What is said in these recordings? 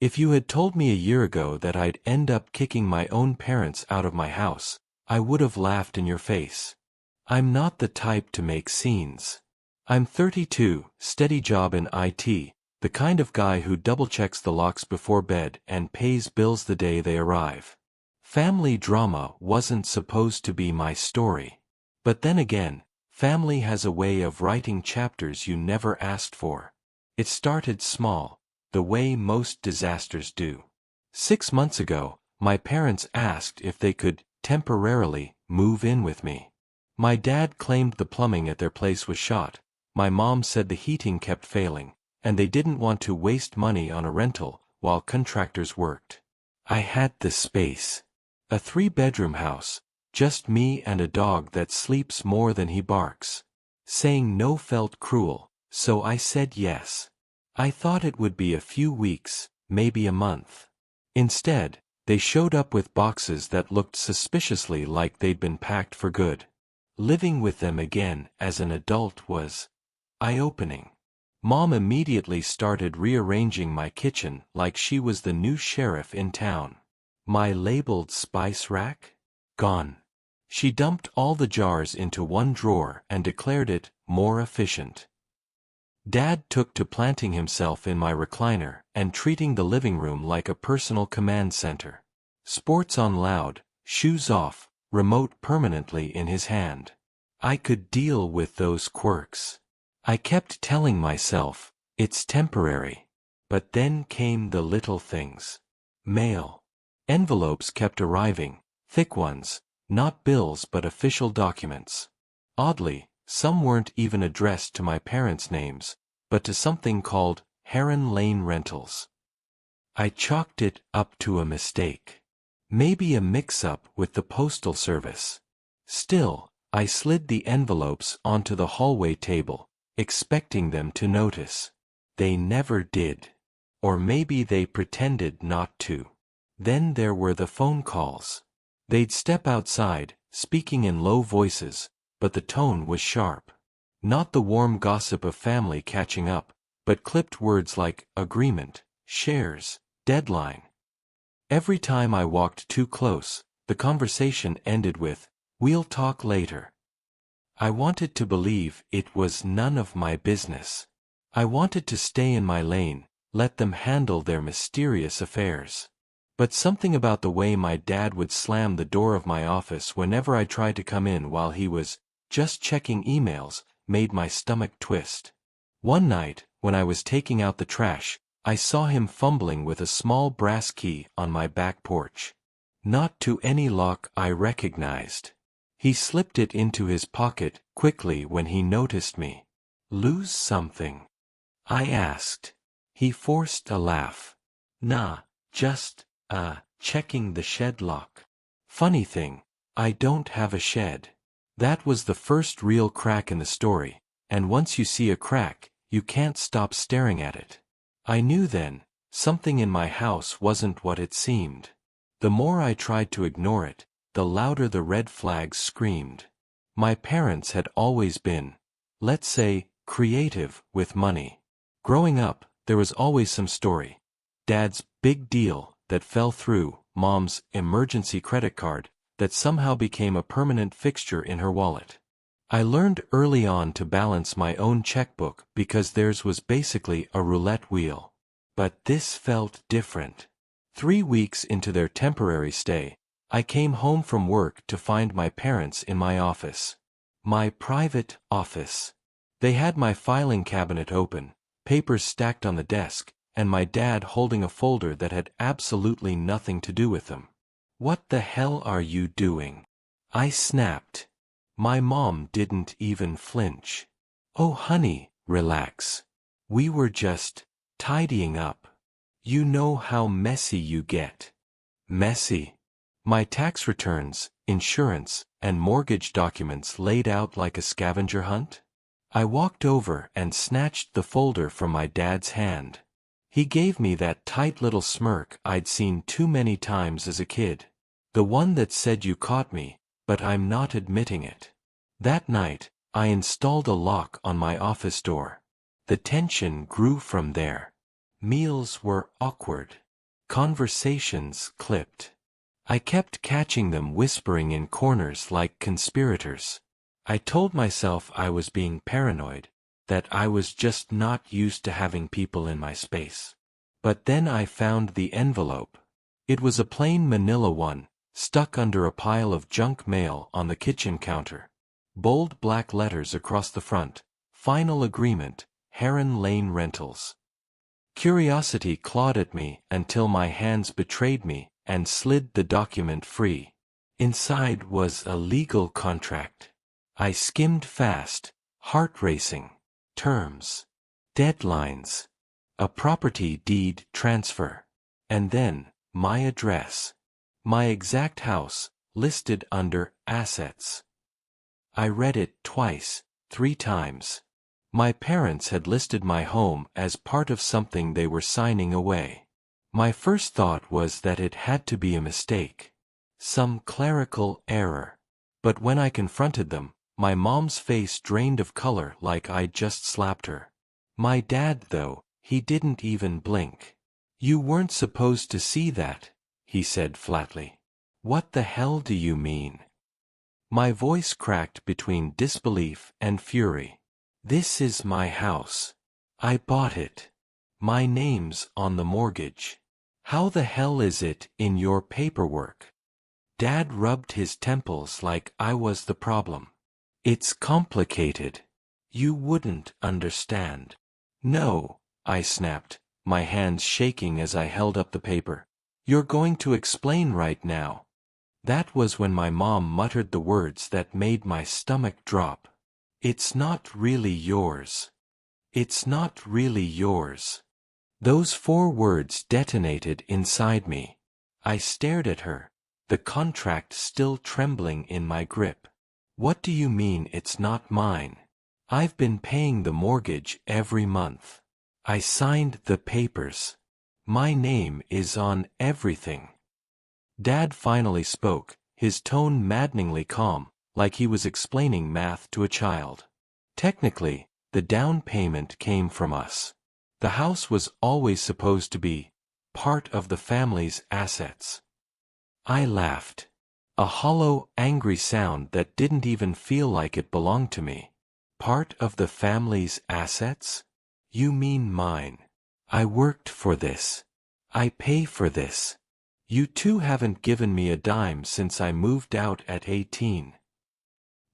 If you had told me a year ago that I'd end up kicking my own parents out of my house, I would have laughed in your face. I'm not the type to make scenes. I'm 32, steady job in IT, the kind of guy who double-checks the locks before bed and pays bills the day they arrive. Family drama wasn't supposed to be my story. But then again, family has a way of writing chapters you never asked for. It started small, the way most disasters do. 6 months ago, my parents asked if they could, temporarily, move in with me. My dad claimed the plumbing at their place was shot, my mom said the heating kept failing, and they didn't want to waste money on a rental while contractors worked. I had the space. A 3-bedroom house, just me and a dog that sleeps more than he barks. Saying no felt cruel, so I said yes. I thought it would be a few weeks, maybe a month. Instead, they showed up with boxes that looked suspiciously like they'd been packed for good. Living with them again as an adult was eye-opening. Mom immediately started rearranging my kitchen like she was the new sheriff in town. My labeled spice rack? Gone. She dumped all the jars into one drawer and declared it more efficient. Dad took to planting himself in my recliner and treating the living room like a personal command center. Sports on loud, shoes off, remote permanently in his hand. I could deal with those quirks. I kept telling myself, it's temporary. But then came the little things. Mail. Envelopes kept arriving, thick ones, not bills but official documents. Oddly, some weren't even addressed to my parents' names, but to something called Heron Lane Rentals. I chalked it up to a mistake. Maybe a mix-up with the postal service. Still, I slid the envelopes onto the hallway table, expecting them to notice. They never did. Or maybe they pretended not to. Then there were the phone calls. They'd step outside, speaking in low voices, but the tone was sharp. Not the warm gossip of family catching up, but clipped words like agreement, shares, deadline. Every time I walked too close, the conversation ended with, "We'll talk later." I wanted to believe it was none of my business. I wanted to stay in my lane, let them handle their mysterious affairs. But something about the way my dad would slam the door of my office whenever I tried to come in while he was just checking emails made my stomach twist. One night, when I was taking out the trash, I saw him fumbling with a small brass key on my back porch. Not to any lock I recognized. He slipped it into his pocket quickly when he noticed me. "Lose something?" I asked. He forced a laugh. "Nah, just, checking the shed lock. Funny thing, I don't have a shed." That was the first real crack in the story, and once you see a crack, you can't stop staring at it. I knew then, something in my house wasn't what it seemed. The more I tried to ignore it, the louder the red flags screamed. My parents had always been, let's say, creative with money. Growing up, there was always some story. Dad's big deal that fell through, Mom's emergency credit card that somehow became a permanent fixture in her wallet. I learned early on to balance my own checkbook because theirs was basically a roulette wheel. But this felt different. 3 weeks into their temporary stay, I came home from work to find my parents in my office. My private office. They had my filing cabinet open, papers stacked on the desk, and my dad holding a folder that had absolutely nothing to do with them. "What the hell are you doing?" I snapped. My mom didn't even flinch. "Oh honey, relax. We were just tidying up. You know how messy you get." Messy. My tax returns, insurance, and mortgage documents laid out like a scavenger hunt? I walked over and snatched the folder from my dad's hand. He gave me that tight little smirk I'd seen too many times as a kid. The one that said you caught me, but I'm not admitting it. That night, I installed a lock on my office door. The tension grew from there. Meals were awkward. Conversations clipped. I kept catching them whispering in corners like conspirators. I told myself I was being paranoid, that I was just not used to having people in my space. But then I found the envelope. It was a plain manila one, stuck under a pile of junk mail on the kitchen counter. Bold black letters across the front. Final agreement, Heron Lane Rentals. Curiosity clawed at me until my hands betrayed me and slid the document free. Inside was a legal contract. I skimmed fast, heart racing. Terms. Deadlines. A property deed transfer. And then, my address. My exact house, listed under assets. I read it twice, 3 times. My parents had listed my home as part of something they were signing away. My first thought was that it had to be a mistake. Some clerical error. But when I confronted them, my mom's face drained of color like I'd just slapped her. My dad, though, he didn't even blink. "You weren't supposed to see that," he said flatly. "What the hell do you mean?" My voice cracked between disbelief and fury. "This is my house. I bought it. My name's on the mortgage. How the hell is it in your paperwork?" Dad rubbed his temples like I was the problem. "It's complicated. You wouldn't understand." "No," I snapped, my hands shaking as I held up the paper. "You're going to explain right now." That was when my mom muttered the words that made my stomach drop. "It's not really yours. It's not really yours." Those 4 words detonated inside me. I stared at her, the contract still trembling in my grip. "What do you mean it's not mine? I've been paying the mortgage every month. I signed the papers. My name is on everything." Dad finally spoke, his tone maddeningly calm, like he was explaining math to a child. "Technically, the down payment came from us. The house was always supposed to be part of the family's assets." I laughed. A hollow, angry sound that didn't even feel like it belonged to me. "Part of the family's assets? You mean mine. I worked for this. I pay for this. You two haven't given me a dime since I moved out at 18.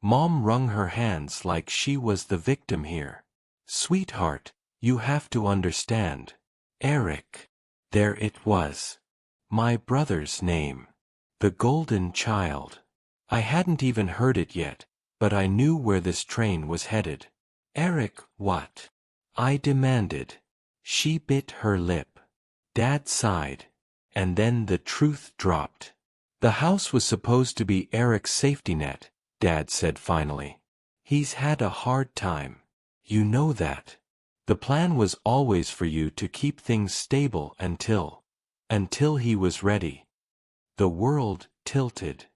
Mom wrung her hands like she was the victim here. "Sweetheart, you have to understand. Eric." There it was. My brother's name. The Golden Child. I hadn't even heard it yet, but I knew where this train was headed. "Eric, what?" I demanded. She bit her lip. Dad sighed. And then the truth dropped. "The house was supposed to be Eric's safety net," Dad said finally. "He's had a hard time. You know that. The plan was always for you to keep things stable until he was ready." The world tilted.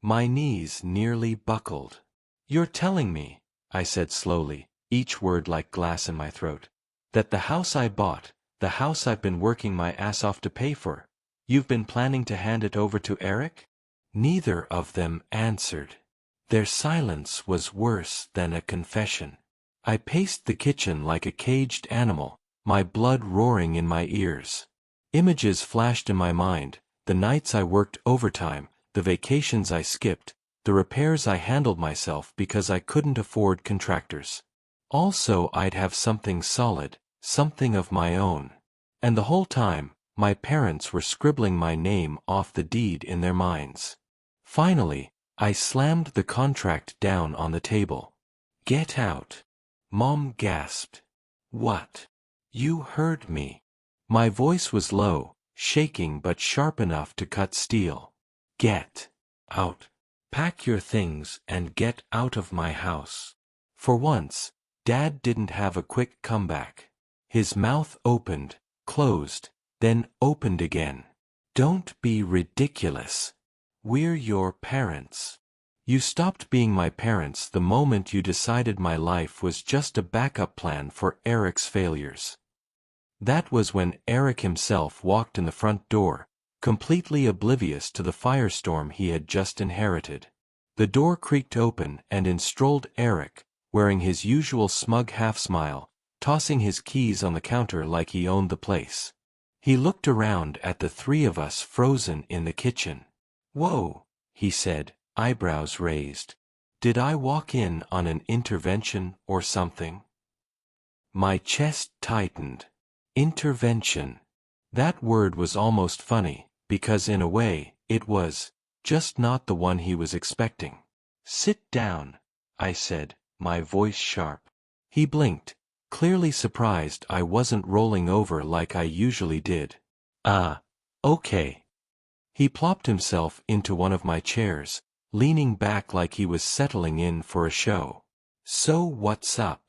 My knees nearly buckled. "You're telling me," I said slowly, each word like glass in my throat, "that the house I bought, the house I've been working my ass off to pay for, you've been planning to hand it over to Eric?" Neither of them answered. Their silence was worse than a confession. I paced the kitchen like a caged animal, my blood roaring in my ears. Images flashed in my mind, the nights I worked overtime, the vacations I skipped, the repairs I handled myself because I couldn't afford contractors. Also, I'd have something solid, something of my own. And the whole time, my parents were scribbling my name off the deed in their minds. Finally, I slammed the contract down on the table. "Get out." Mom gasped. "What?" "You heard me." My voice was low, shaking but sharp enough to cut steel. "Get out. Pack your things and get out of my house." For once, Dad didn't have a quick comeback. His mouth opened, closed, then opened again. "Don't be ridiculous. We're your parents. You stopped being my parents the moment you decided my life was just a backup plan for Eric's failures." That was when Eric himself walked in the front door, completely oblivious to the firestorm he had just inherited. The door creaked open and in strolled Eric, wearing his usual smug half-smile, tossing his keys on the counter like he owned the place. He looked around at the three of us frozen in the kitchen. "Whoa," he said, eyebrows raised. "Did I walk in on an intervention or something?" My chest tightened. Intervention. That word was almost funny, because in a way, it was, just not the one he was expecting. "Sit down," I said, my voice sharp. He blinked, clearly surprised I wasn't rolling over like I usually did. Okay." He plopped himself into one of my chairs, leaning back like he was settling in for a show. "So what's up?"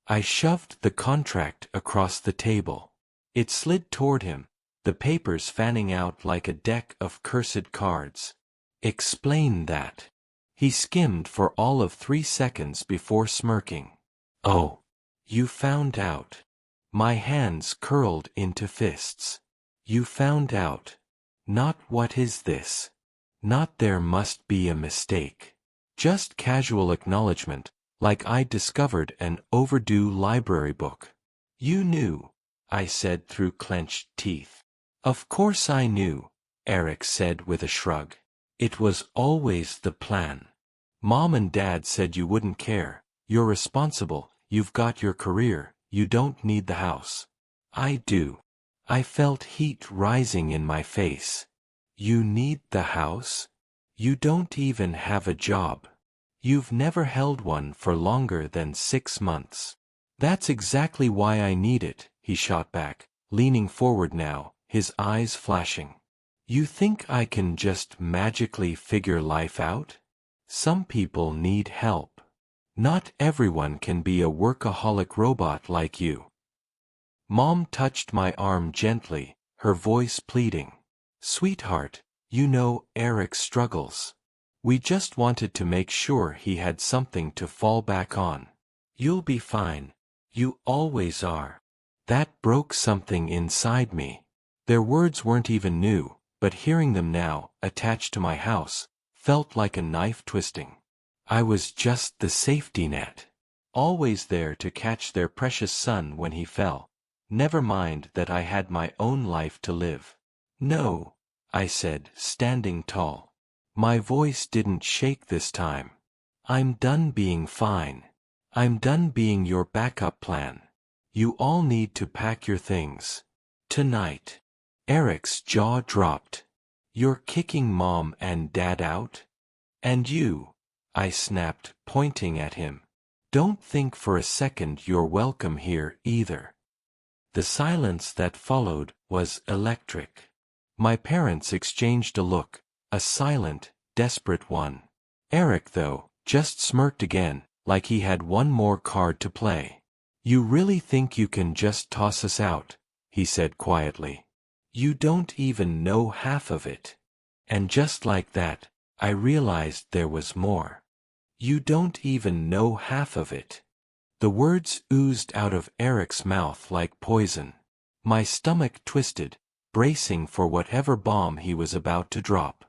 I shoved the contract across the table. It slid toward him, the papers fanning out like a deck of cursed cards. "Explain that." He skimmed for all of 3 seconds before smirking. "Oh, you found out." My hands curled into fists. "You found out. Not what is this. Not there must be a mistake. Just casual acknowledgement, like I'd discovered an overdue library book." "You knew," I said through clenched teeth. "Of course I knew," Eric said with a shrug. "It was always the plan. Mom and Dad said you wouldn't care, you're responsible, you've got your career, you don't need the house." "I do." I felt heat rising in my face. "You need the house? You don't even have a job. You've never held one for longer than 6 months." "That's exactly why I need it," he shot back, leaning forward now, his eyes flashing. "You think I can just magically figure life out? Some people need help. Not everyone can be a workaholic robot like you." Mom touched my arm gently, her voice pleading. "Sweetheart, you know Eric's struggles. We just wanted to make sure he had something to fall back on. You'll be fine. You always are." That broke something inside me. Their words weren't even new, but hearing them now, attached to my house, felt like a knife twisting. I was just the safety net. Always there to catch their precious son when he fell. Never mind that I had my own life to live. "No," I said, standing tall. My voice didn't shake this time. "I'm done being fine. I'm done being your backup plan. You all need to pack your things. Tonight." Eric's jaw dropped. "You're kicking Mom and Dad out? And you?" I snapped, pointing at him. "Don't think for a second you're welcome here either." The silence that followed was electric. My parents exchanged a look, a silent, desperate one. Eric, though, just smirked again, like he had one more card to play. "You really think you can just toss us out?" he said quietly. "You don't even know half of it." And just like that, I realized there was more. "You don't even know half of it." The words oozed out of Eric's mouth like poison. My stomach twisted, bracing for whatever bomb he was about to drop.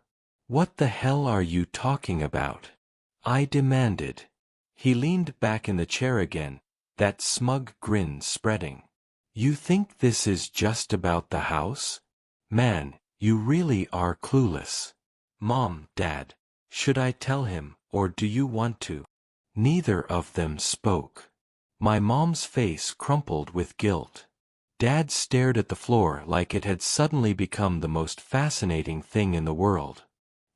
"What the hell are you talking about?" I demanded. He leaned back in the chair again, that smug grin spreading. "You think this is just about the house? Man, you really are clueless. Mom, Dad, should I tell him, or do you want to?" Neither of them spoke. My mom's face crumpled with guilt. Dad stared at the floor like it had suddenly become the most fascinating thing in the world.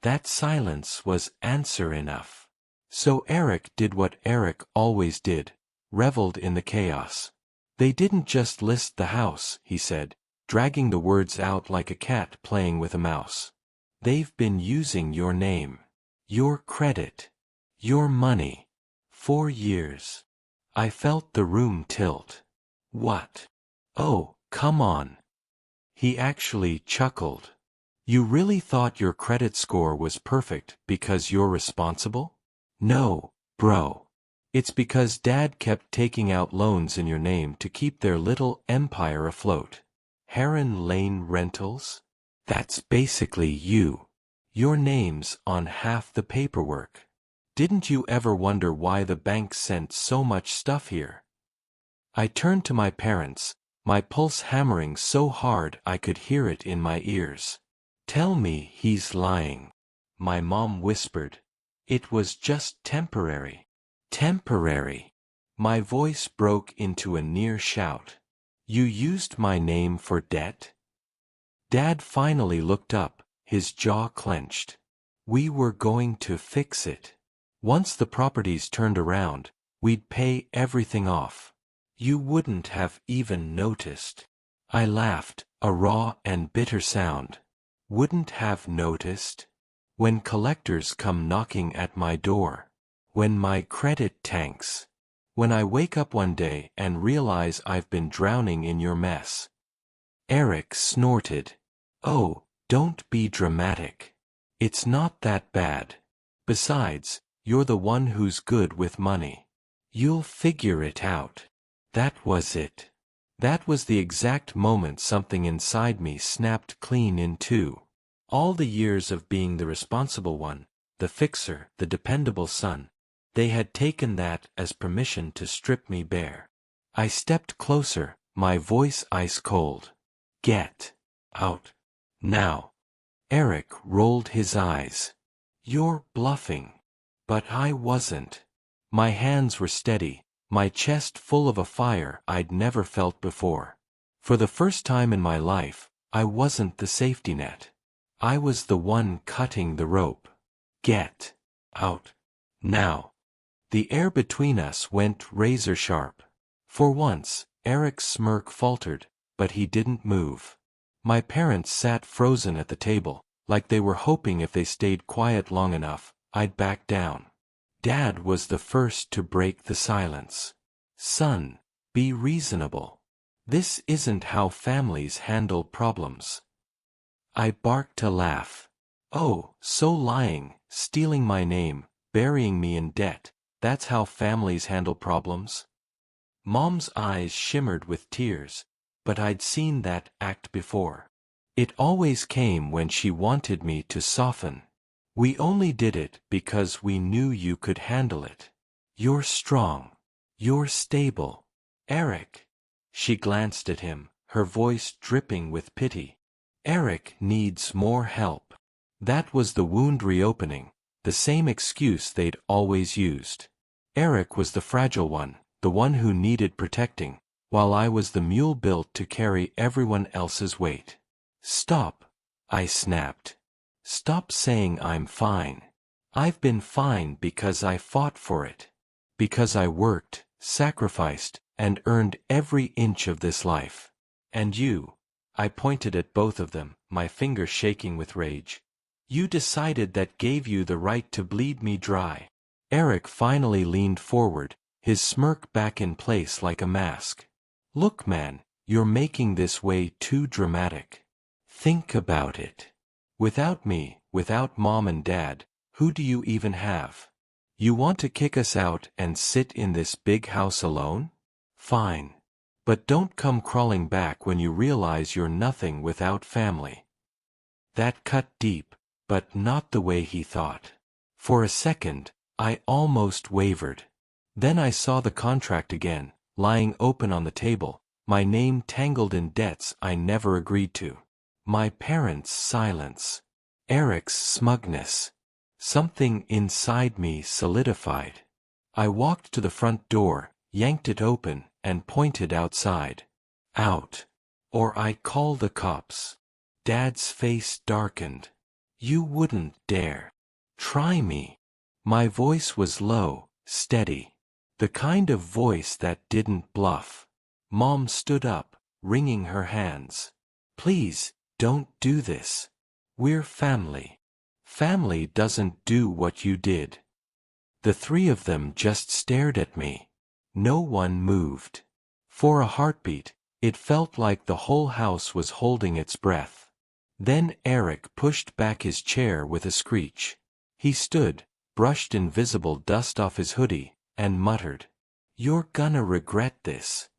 That silence was answer enough. So Eric did what Eric always did, reveled in the chaos. "They didn't just list the house," he said, dragging the words out like a cat playing with a mouse. "They've been using your name, your credit, your money, for years." I felt the room tilt. "What? Oh, come on." He actually chuckled. "You really thought your credit score was perfect because you're responsible? No, bro. It's because Dad kept taking out loans in your name to keep their little empire afloat. Heron Lane Rentals? That's basically you. Your name's on half the paperwork. Didn't you ever wonder why the bank sent so much stuff here? I turned to my parents, my pulse hammering so hard I could hear it in my ears. Tell me he's lying, my mom whispered. It was just temporary. Temporary. My voice broke into a near shout. You used my name for debt? Dad finally looked up, his jaw clenched. We were going to fix it. Once the properties turned around, we'd pay everything off. You wouldn't have even noticed. I laughed, a raw and bitter sound. Wouldn't have noticed? When collectors come knocking at my door. When my credit tanks. When I wake up one day and realize I've been drowning in your mess. Eric snorted. Oh, don't be dramatic. It's not that bad. Besides, you're the one who's good with money. You'll figure it out. That was it. That was the exact moment something inside me snapped clean in two. All the years of being the responsible one, the fixer, the dependable son, they had taken that as permission to strip me bare. I stepped closer, my voice ice cold. Get out. Now. Eric rolled his eyes. You're bluffing. But I wasn't. My hands were steady, my chest full of a fire I'd never felt before. For the first time in my life, I wasn't the safety net. I was the one cutting the rope. Get out. Now. The air between us went razor sharp. For once, Eric's smirk faltered, but he didn't move. My parents sat frozen at the table, like they were hoping if they stayed quiet long enough, I'd back down. Dad was the first to break the silence. Son, be reasonable. This isn't how families handle problems. I barked a laugh. Oh, so lying, stealing my name, burying me in debt, that's how families handle problems? Mom's eyes shimmered with tears, but I'd seen that act before. It always came when she wanted me to soften. We only did it because we knew you could handle it. You're strong. You're stable. Eric. She glanced at him, her voice dripping with pity. Eric needs more help. That was the wound reopening, the same excuse they'd always used. Eric was the fragile one, the one who needed protecting, while I was the mule built to carry everyone else's weight. Stop, I snapped. Stop saying I'm fine. I've been fine because I fought for it. Because I worked, sacrificed, and earned every inch of this life. And you, I pointed at both of them, my finger shaking with rage. You decided that gave you the right to bleed me dry. Eric finally leaned forward, his smirk back in place like a mask. Look man, you're making this way too dramatic. Think about it. Without me, without Mom and Dad, who do you even have? You want to kick us out and sit in this big house alone? Fine. But don't come crawling back when you realize you're nothing without family. That cut deep, but not the way he thought. For a second, I almost wavered. Then I saw the contract again, lying open on the table, my name tangled in debts I never agreed to. My parents' silence. Eric's smugness. Something inside me solidified. I walked to the front door, yanked it open, and pointed outside. Out. Or I call the cops. Dad's face darkened. You wouldn't dare. Try me. My voice was low, steady. The kind of voice that didn't bluff. Mom stood up, wringing her hands. Please, don't do this. We're family. Family doesn't do what you did. The three of them just stared at me. No one moved. For a heartbeat, it felt like the whole house was holding its breath. Then Eric pushed back his chair with a screech. He stood, brushed invisible dust off his hoodie, and muttered, "You're gonna regret this."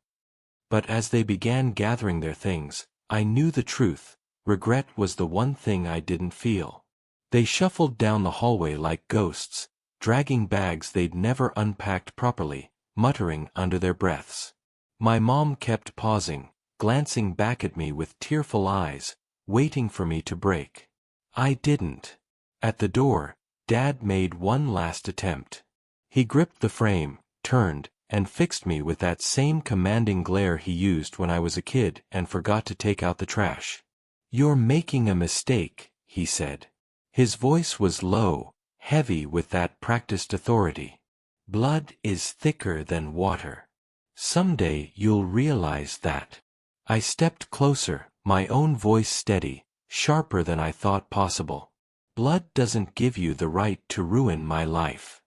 But as they began gathering their things, I knew the truth. Regret was the one thing I didn't feel. They shuffled down the hallway like ghosts, dragging bags they'd never unpacked properly, muttering under their breaths. My mom kept pausing, glancing back at me with tearful eyes, waiting for me to break. I didn't. At the door, Dad made one last attempt. He gripped the frame, turned, and fixed me with that same commanding glare he used when I was a kid and forgot to take out the trash. "You're making a mistake," he said. His voice was low, heavy with that practiced authority. "Blood is thicker than water. Someday you'll realize that." I stepped closer, my own voice steady, sharper than I thought possible. "Blood doesn't give you the right to ruin my life.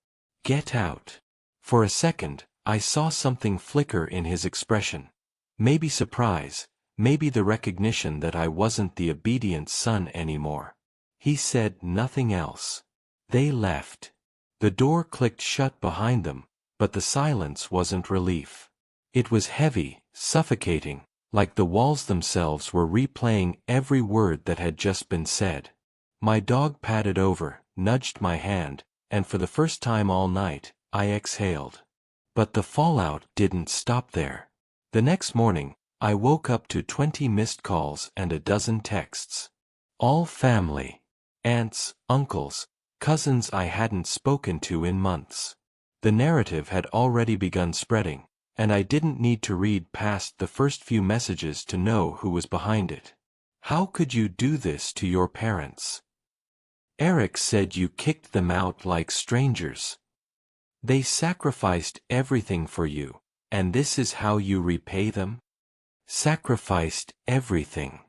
Get out." For a second, I saw something flicker in his expression. Maybe surprise, maybe the recognition that I wasn't the obedient son anymore. He said nothing else. They left. The door clicked shut behind them, but the silence wasn't relief. It was heavy, suffocating, like the walls themselves were replaying every word that had just been said. My dog padded over, nudged my hand, and for the first time all night, I exhaled. But the fallout didn't stop there. The next morning, I woke up to 20 missed calls and a dozen texts. All family. Aunts, uncles, cousins I hadn't spoken to in months. The narrative had already begun spreading, and I didn't need to read past the first few messages to know who was behind it. "How could you do this to your parents? Eric said you kicked them out like strangers. They sacrificed everything for you, and this is how you repay them?" Sacrificed everything.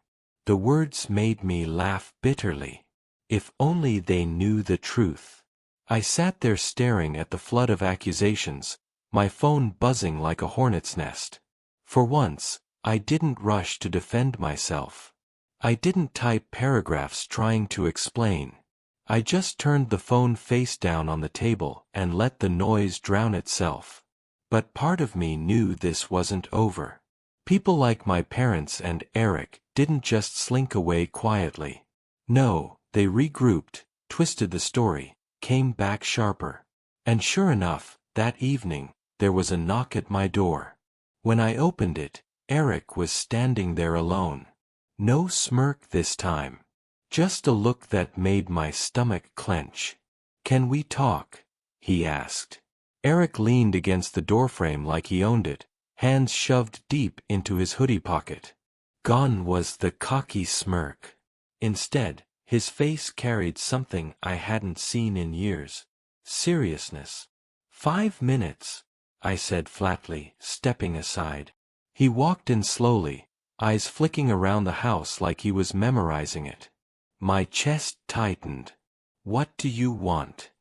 The words made me laugh bitterly. If only they knew the truth. I sat there staring at the flood of accusations, my phone buzzing like a hornet's nest. For once, I didn't rush to defend myself. I didn't type paragraphs trying to explain. I just turned the phone face down on the table and let the noise drown itself. But part of me knew this wasn't over. People like my parents and Eric didn't just slink away quietly. No, they regrouped, twisted the story, came back sharper. And sure enough, that evening, there was a knock at my door. When I opened it, Eric was standing there alone. No smirk this time. Just a look that made my stomach clench. "Can we talk?" he asked. Eric leaned against the doorframe like he owned it, hands shoved deep into his hoodie pocket. Gone was the cocky smirk. Instead, his face carried something I hadn't seen in years. Seriousness. "5 minutes," I said flatly, stepping aside. He walked in slowly, eyes flicking around the house like he was memorizing it. My chest tightened. "What do you want?"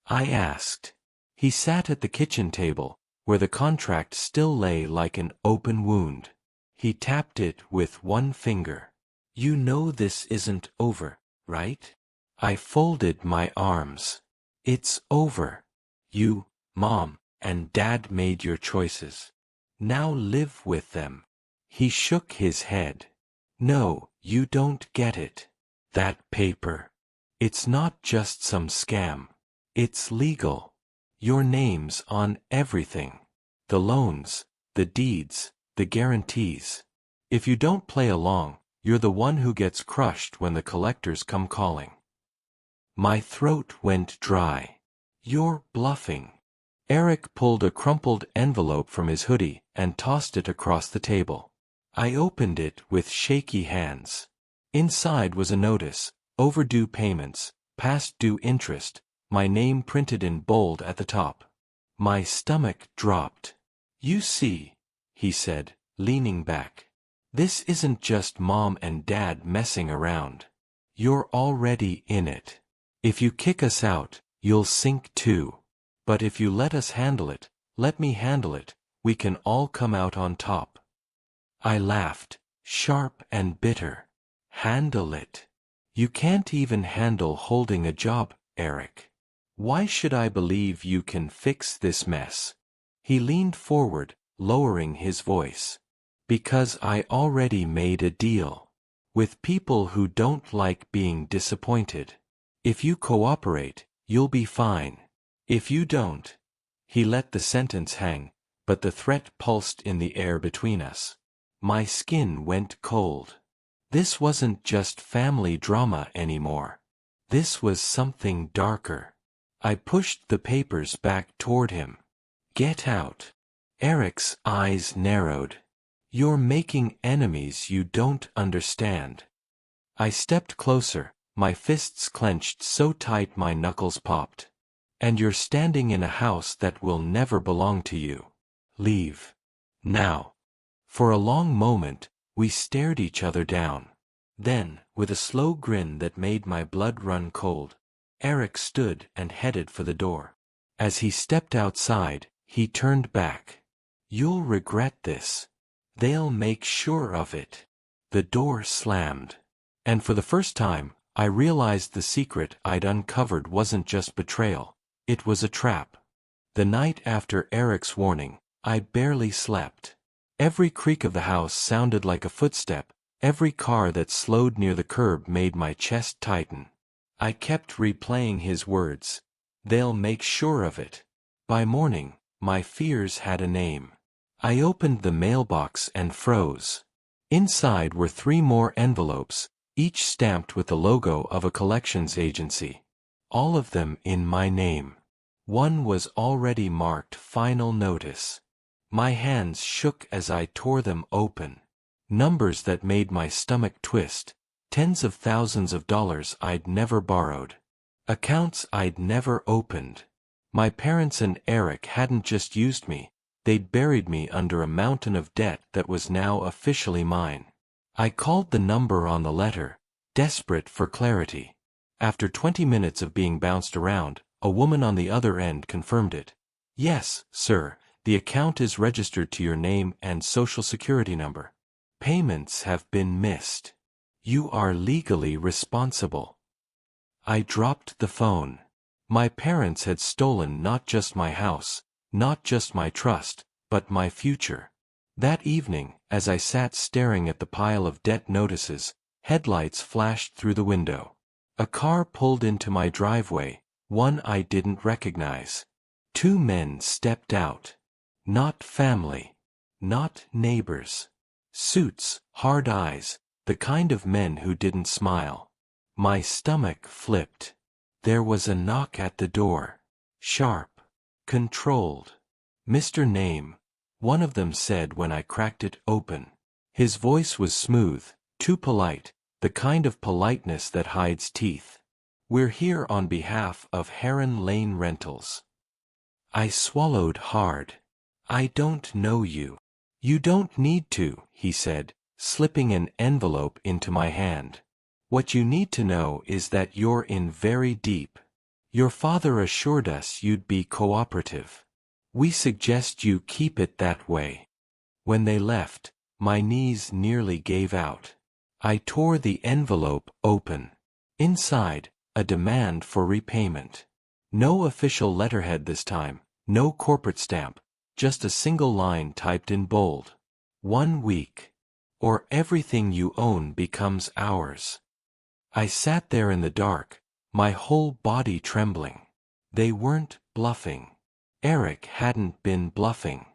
I asked. He sat at the kitchen table, where the contract still lay like an open wound. He tapped it with one finger. "You know this isn't over, right?" I folded my arms. "It's over. You, Mom, and Dad made your choices. Now live with them." He shook his head. "No, you don't get it. That paper. It's not just some scam. It's legal. Your name's on everything. The loans, the deeds, the guarantees. If you don't play along, you're the one who gets crushed when the collectors come calling." My throat went dry. "You're bluffing." Eric pulled a crumpled envelope from his hoodie and tossed it across the table. I opened it with shaky hands. Inside was a notice, overdue payments, past due interest, my name printed in bold at the top. My stomach dropped. "You see," he said, leaning back. "This isn't just Mom and Dad messing around. You're already in it. If you kick us out, you'll sink too. But if you let us handle it, let me handle it, we can all come out on top." I laughed, sharp and bitter. "Handle it? You can't even handle holding a job, Eric. Why should I believe you can fix this mess? He leaned forward, lowering his voice. Because I already made a deal with people who don't like being disappointed. If you cooperate, you'll be fine. If you don't. He let the sentence hang, but the threat pulsed in the air between us. My skin went cold. This wasn't just family drama anymore. This was something darker. I pushed the papers back toward him. Get out. Eric's eyes narrowed. You're making enemies you don't understand. I stepped closer, my fists clenched so tight my knuckles popped. And you're standing in a house that will never belong to you. Leave. Now. For a long moment, we stared each other down. Then, with a slow grin that made my blood run cold, Eric stood and headed for the door. As he stepped outside, he turned back. You'll regret this. They'll make sure of it. The door slammed. And for the first time, I realized the secret I'd uncovered wasn't just betrayal. It was a trap. The night after Eric's warning, I barely slept. Every creak of the house sounded like a footstep. Every car that slowed near the curb made my chest tighten. I kept replaying his words. They'll make sure of it. By morning, my fears had a name. I opened the mailbox and froze. Inside were 3 more envelopes, each stamped with the logo of a collections agency. All of them in my name. One was already marked Final Notice. My hands shook as I tore them open. Numbers that made my stomach twist. Tens of thousands of dollars I'd never borrowed. Accounts I'd never opened. My parents and Eric hadn't just used me. They'd buried me under a mountain of debt that was now officially mine. I called the number on the letter, desperate for clarity. After 20 minutes of being bounced around, a woman on the other end confirmed it. Yes, sir, the account is registered to your name and social security number. Payments have been missed. You are legally responsible. I dropped the phone. My parents had stolen not just my house, not just my trust, but my future. That evening, as I sat staring at the pile of debt notices, headlights flashed through the window. A car pulled into my driveway, one I didn't recognize. 2 men stepped out. Not family. Not neighbors. Suits, hard eyes, the kind of men who didn't smile. My stomach flipped. There was a knock at the door. Sharp. Controlled. Mr. Name, one of them said when I cracked it open. His voice was smooth, too polite, the kind of politeness that hides teeth. We're here on behalf of Heron Lane Rentals. I swallowed hard. I don't know you. You don't need to, he said, slipping an envelope into my hand. What you need to know is that you're in very deep. Your father assured us you'd be cooperative. We suggest you keep it that way. When they left, my knees nearly gave out. I tore the envelope open. Inside, a demand for repayment. No official letterhead this time, no corporate stamp, just a single line typed in bold. 1 week. Or everything you own becomes ours. I sat there in the dark, my whole body trembling. They weren't bluffing. Eric hadn't been bluffing.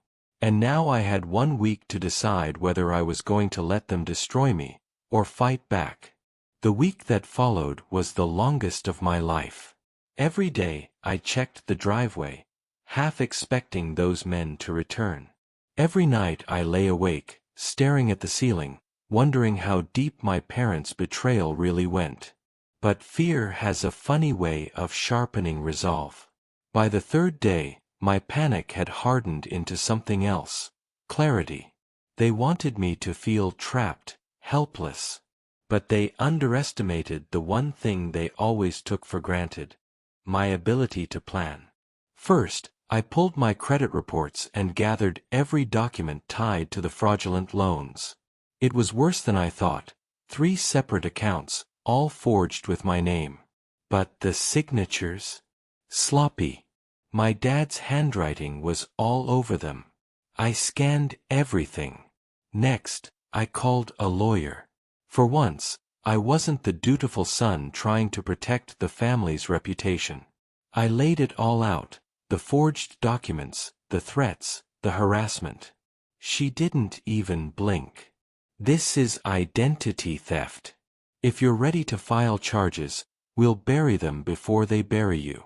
And now I had 1 week to decide whether I was going to let them destroy me, or fight back. The week that followed was the longest of my life. Every day, I checked the driveway, half expecting those men to return. Every night I lay awake, staring at the ceiling, wondering how deep my parents' betrayal really went. But fear has a funny way of sharpening resolve. By the 3rd day, my panic had hardened into something else. Clarity. They wanted me to feel trapped, helpless. But they underestimated the one thing they always took for granted: my ability to plan. First, I pulled my credit reports and gathered every document tied to the fraudulent loans. It was worse than I thought. 3 separate accounts, all forged with my name. But the signatures? sloppy. My dad's handwriting was all over them. I scanned everything. Next, I called a lawyer. For once, I wasn't the dutiful son trying to protect the family's reputation. I laid it all out, the forged documents, the threats, the harassment. She didn't even blink. This is identity theft. If you're ready to file charges, we'll bury them before they bury you.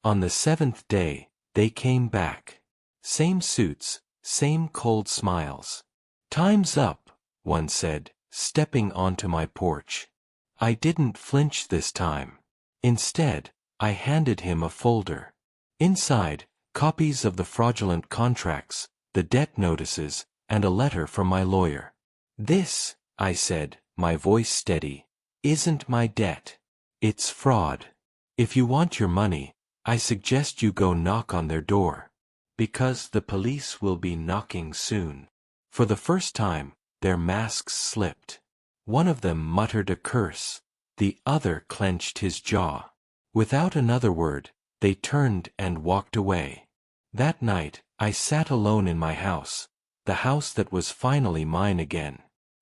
On the seventh day, they came back. Same suits, same cold smiles. Time's up, one said, stepping onto my porch. I didn't flinch this time. Instead, I handed him a folder. Inside, copies of the fraudulent contracts, the debt notices, and a letter from my lawyer. This, I said, my voice steady, isn't my debt. It's fraud. If you want your money, I suggest you go knock on their door. Because the police will be knocking soon. For the first time, their masks slipped. One of them muttered a curse. The other clenched his jaw. Without another word, they turned and walked away. That night, I sat alone in my house, the house that was finally mine again.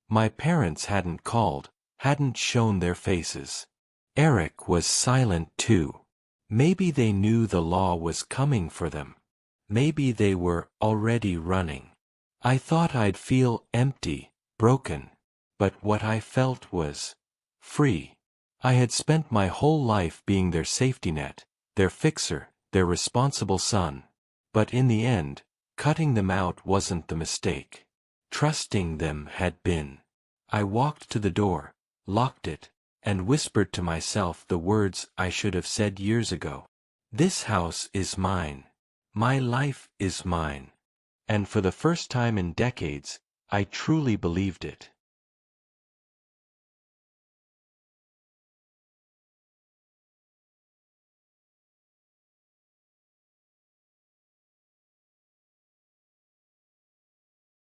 My parents hadn't called, hadn't shown their faces. Eric was silent too. Maybe they knew the law was coming for them. Maybe they were already running. I thought I'd feel empty, broken. But what I felt was free. I had spent my whole life being their safety net, their fixer, their responsible son. But in the end, cutting them out wasn't the mistake. Trusting them had been. I walked to the door, locked it, and whispered to myself the words I should have said years ago. This house is mine. My life is mine. And for the first time in decades, I truly believed it.